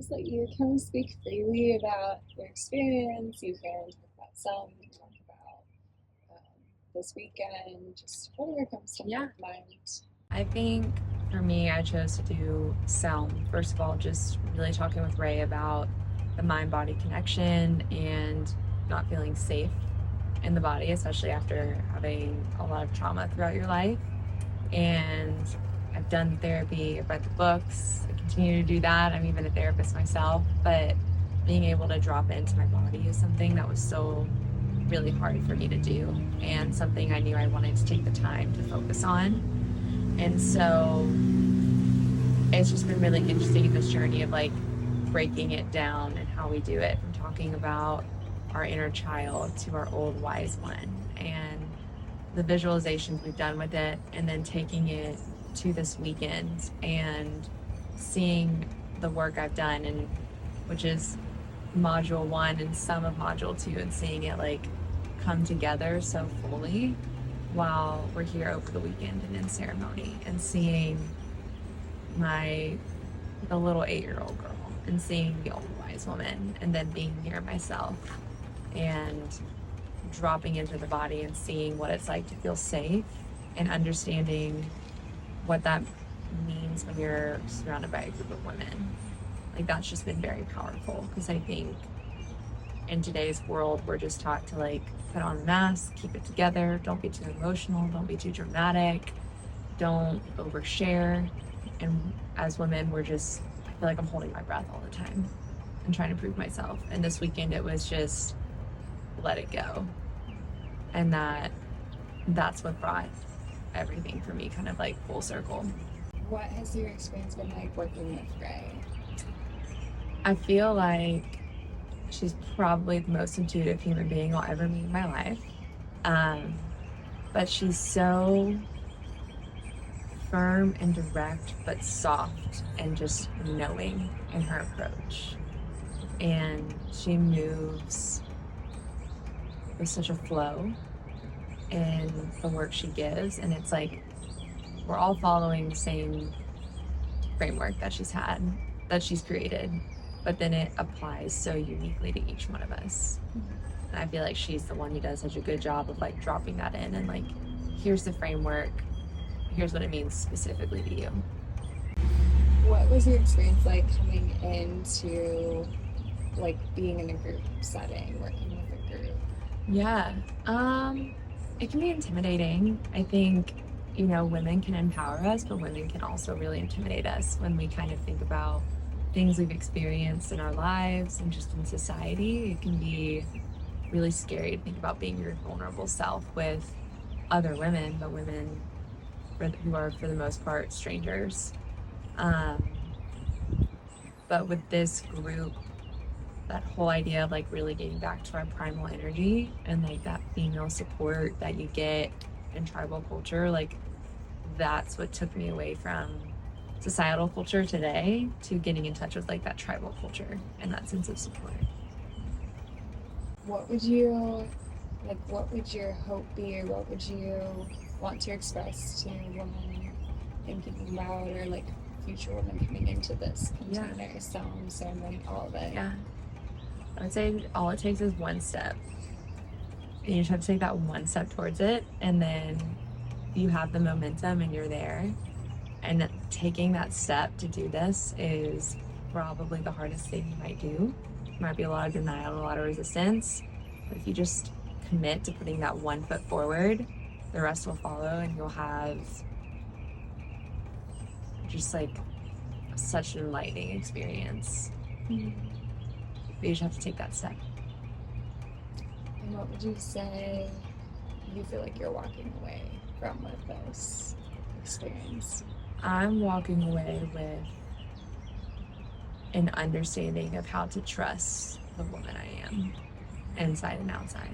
just let you kind of speak freely about your experience. You can talk about SELM, you can talk about this weekend, just whatever comes to Yeah, mind. I think for me, I chose to do SELM. First of all, just really talking with Ray about the mind body connection and not feeling safe in the body, especially after having a lot of trauma throughout your life. And I've done therapy, I've read the books, I continue to do that. I'm even a therapist myself, but being able to drop into my body is something that was so really hard for me to do and something I knew I wanted to take the time to focus on. And so it's just been really interesting, this journey of like breaking it down and how we do it, from talking about our inner child to our old wise one and the visualizations we've done with it, and then taking it to this weekend and seeing the work I've done, and which is module 1 and some of module 2, and seeing it like come together so fully while we're here over the weekend and in ceremony, and seeing the little 8-year-old girl and seeing the old wise woman, and then being here myself and dropping into the body and seeing what it's like to feel safe and understanding what that means when you're surrounded by a group of women. Like, that's just been very powerful, because I think in today's world we're just taught to like put on a mask, keep it together, don't be too emotional, don't be too dramatic, don't overshare. And as women, I feel like I'm holding my breath all the time and trying to prove myself. And this weekend it was just let it go. And that's what brought everything for me kind of like full circle. What has your experience been like working with Ray? I feel like she's probably the most intuitive human being I'll ever meet in my life. Um, but she's so firm and direct, but soft and just knowing in her approach. And she moves with such a flow in the work she gives. And it's like we're all following the same framework that she's created, but then it applies so uniquely to each one of us. And I feel like she's the one who does such a good job of like dropping that in and like, here's the framework, here's what it means specifically to you. What was your experience like coming into like being in a group setting, working with a group? Yeah. It can be intimidating. I think, women can empower us, but women can also really intimidate us when we kind of think about things we've experienced in our lives and just in society. It can be really scary to think about being your vulnerable self with other women, but women who are, for the most part, strangers. Um, but with this group, that whole idea of like really getting back to our primal energy and like that female support that you get in tribal culture, like that's what took me away from societal culture today to getting in touch with like that tribal culture and that sense of support. What would you what would your hope be, or what would you want to express to women thinking about, or like future women coming into this Yeah. container, ceremony, all of it? Yeah. I would say all it takes is one step. And you just have to take that one step towards it, and then you have the momentum and you're there. And taking that step to do this is probably the hardest thing you might do. There might be a lot of denial, a lot of resistance. But if you just commit to putting that one foot forward, the rest will follow, and you'll have just like such an enlightening experience. But you just have to take that step. And what would you say you feel like you're walking away from with this experience? I'm walking away with an understanding of how to trust the woman I am, inside and outside.